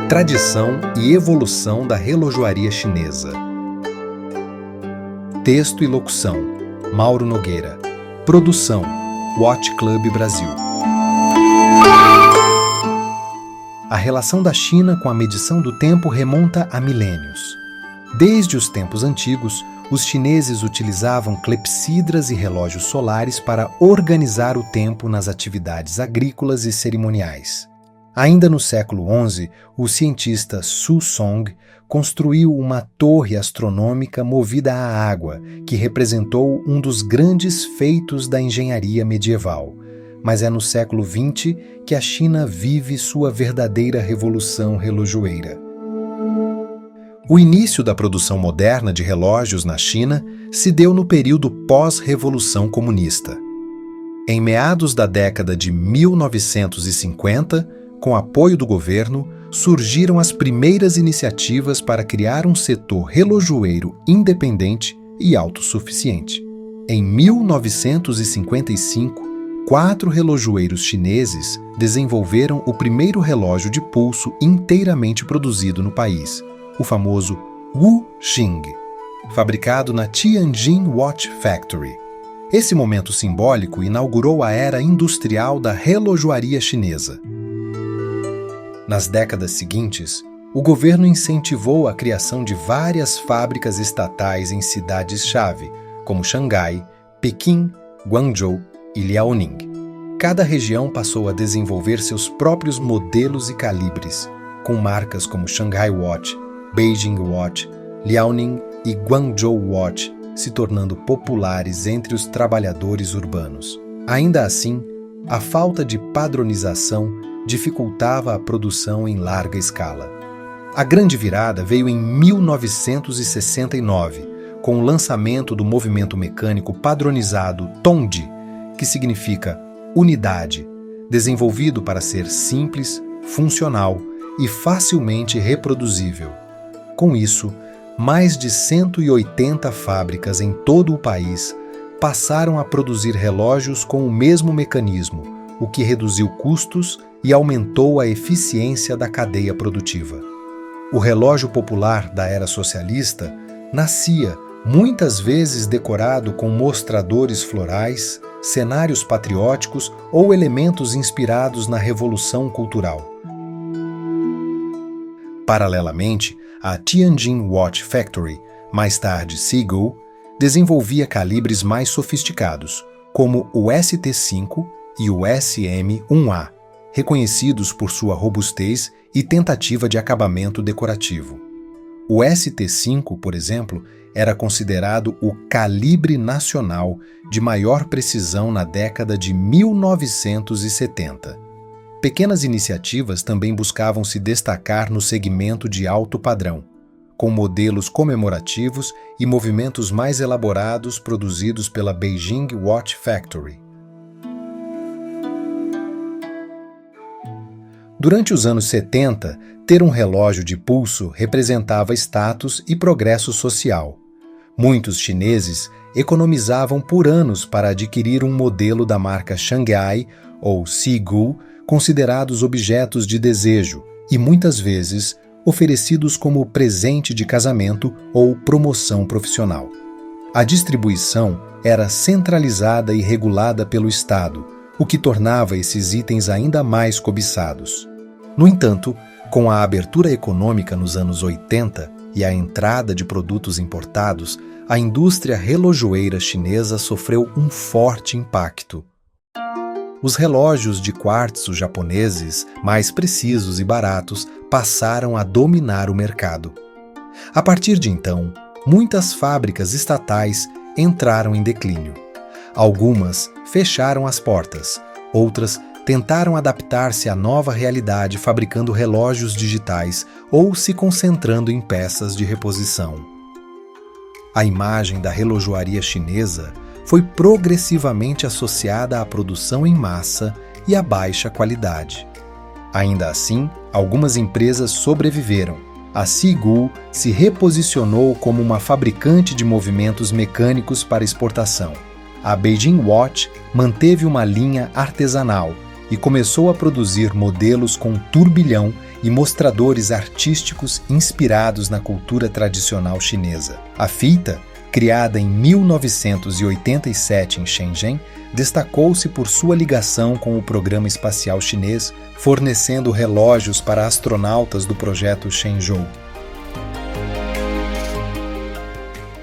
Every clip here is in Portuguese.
Tradição e evolução da relojoaria chinesa. Texto e locução: Mauro Nogueira. Produção: Watch Club Brasil. A relação da China com a medição do tempo remonta a milênios. Desde os tempos antigos, os chineses utilizavam clepsidras e relógios solares para organizar o tempo nas atividades agrícolas e cerimoniais. Ainda no século XI, o cientista Su Song construiu uma torre astronômica movida à água, que representou um dos grandes feitos da engenharia medieval. Mas é no século XX que a China vive sua verdadeira revolução relojoeira. O início da produção moderna de relógios na China se deu no período pós-revolução comunista. Em meados da década de 1950, com apoio do governo, surgiram as primeiras iniciativas para criar um setor relojoeiro independente e autossuficiente. Em 1955, 4 relojoeiros chineses desenvolveram o primeiro relógio de pulso inteiramente produzido no país, o famoso Wuxing, fabricado na Tianjin Watch Factory. Esse momento simbólico inaugurou a era industrial da relojoaria chinesa. Nas décadas seguintes, o governo incentivou a criação de várias fábricas estatais em cidades-chave, como Xangai, Pequim, Guangzhou e Liaoning. Cada região passou a desenvolver seus próprios modelos e calibres, com marcas como Shanghai Watch, Beijing Watch, Liaoning e Guangzhou Watch se tornando populares entre os trabalhadores urbanos. Ainda assim, a falta de padronização dificultava a produção em larga escala. A grande virada veio em 1969, com o lançamento do movimento mecânico padronizado Tongji, que significa unidade, desenvolvido para ser simples, funcional e facilmente reproduzível. Com isso, mais de 180 fábricas em todo o país passaram a produzir relógios com o mesmo mecanismo, o que reduziu custos e aumentou a eficiência da cadeia produtiva. O relógio popular da era socialista nascia, muitas vezes decorado com mostradores florais, cenários patrióticos ou elementos inspirados na Revolução Cultural. Paralelamente, a Tianjin Watch Factory, mais tarde Seagull, desenvolvia calibres mais sofisticados, como o ST5 e o SM-1A, reconhecidos por sua robustez e tentativa de acabamento decorativo. O ST5, por exemplo, era considerado o calibre nacional de maior precisão na década de 1970. Pequenas iniciativas também buscavam se destacar no segmento de alto padrão, com modelos comemorativos e movimentos mais elaborados produzidos pela Beijing Watch Factory. Durante os anos 70, ter um relógio de pulso representava status e progresso social. Muitos chineses economizavam por anos para adquirir um modelo da marca Shanghai ou Seagull, considerados objetos de desejo e, muitas vezes, oferecidos como presente de casamento ou promoção profissional. A distribuição era centralizada e regulada pelo Estado, o que tornava esses itens ainda mais cobiçados. No entanto, com a abertura econômica nos anos 80 e a entrada de produtos importados, a indústria relojoeira chinesa sofreu um forte impacto. Os relógios de quartzo japoneses, mais precisos e baratos, passaram a dominar o mercado. A partir de então, muitas fábricas estatais entraram em declínio. Algumas fecharam as portas, outras tentaram adaptar-se à nova realidade fabricando relógios digitais ou se concentrando em peças de reposição. A imagem da relojoaria chinesa foi progressivamente associada à produção em massa e à baixa qualidade. Ainda assim, algumas empresas sobreviveram. A Seagull se reposicionou como uma fabricante de movimentos mecânicos para exportação. A Beijing Watch manteve uma linha artesanal e começou a produzir modelos com turbilhão e mostradores artísticos inspirados na cultura tradicional chinesa. A fita, criada em 1987 em Shenzhen, destacou-se por sua ligação com o programa espacial chinês, fornecendo relógios para astronautas do projeto Shenzhou.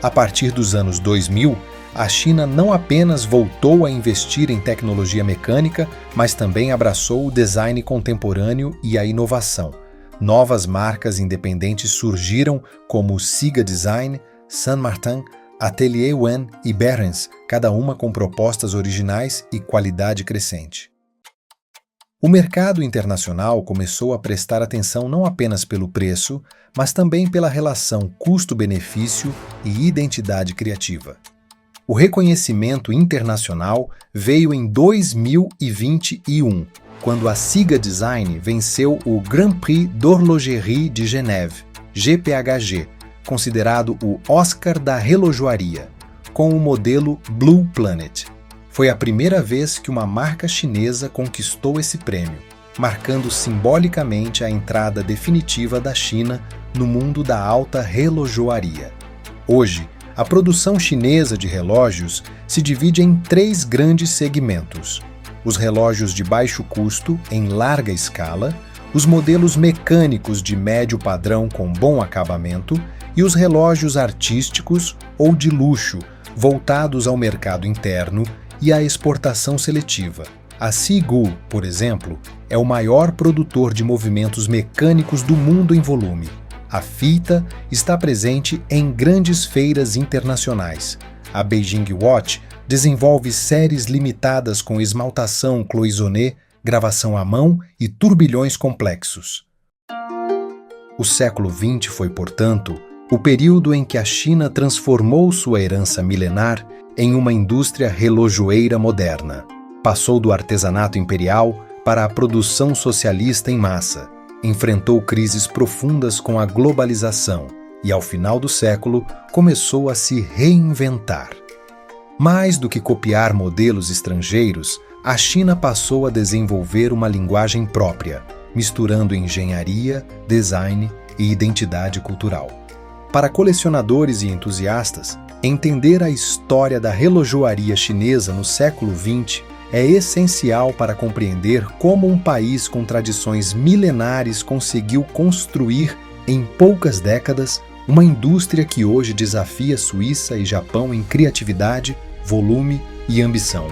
A partir dos anos 2000, a China não apenas voltou a investir em tecnologia mecânica, mas também abraçou o design contemporâneo e a inovação. Novas marcas independentes surgiram como Siga Design, Saint Martin, Atelier Wen e Behren's, cada uma com propostas originais e qualidade crescente. O mercado internacional começou a prestar atenção não apenas pelo preço, mas também pela relação custo-benefício e identidade criativa. O reconhecimento internacional veio em 2021, quando a Siga Design venceu o Grand Prix d'Horlogerie de Genève, GPHG, considerado o Oscar da relojoaria, com o modelo Blue Planet. Foi a primeira vez que uma marca chinesa conquistou esse prêmio, marcando simbolicamente a entrada definitiva da China no mundo da alta relojoaria. Hoje, a produção chinesa de relógios se divide em 3 grandes segmentos: os relógios de baixo custo em larga escala, os modelos mecânicos de médio padrão com bom acabamento e os relógios artísticos ou de luxo, voltados ao mercado interno e à exportação seletiva. A Sigu, por exemplo, é o maior produtor de movimentos mecânicos do mundo em volume. A fita está presente em grandes feiras internacionais. A Beijing Watch desenvolve séries limitadas com esmaltação cloisonné, gravação à mão e turbilhões complexos. O século XX foi, portanto, o período em que a China transformou sua herança milenar em uma indústria relojoeira moderna. Passou do artesanato imperial para a produção socialista em massa, enfrentou crises profundas com a globalização e, ao final do século, começou a se reinventar. Mais do que copiar modelos estrangeiros, a China passou a desenvolver uma linguagem própria, misturando engenharia, design e identidade cultural. Para colecionadores e entusiastas, entender a história da relojoaria chinesa no século XX é essencial para compreender como um país com tradições milenares conseguiu construir, em poucas décadas, uma indústria que hoje desafia Suíça e Japão em criatividade, volume e ambição.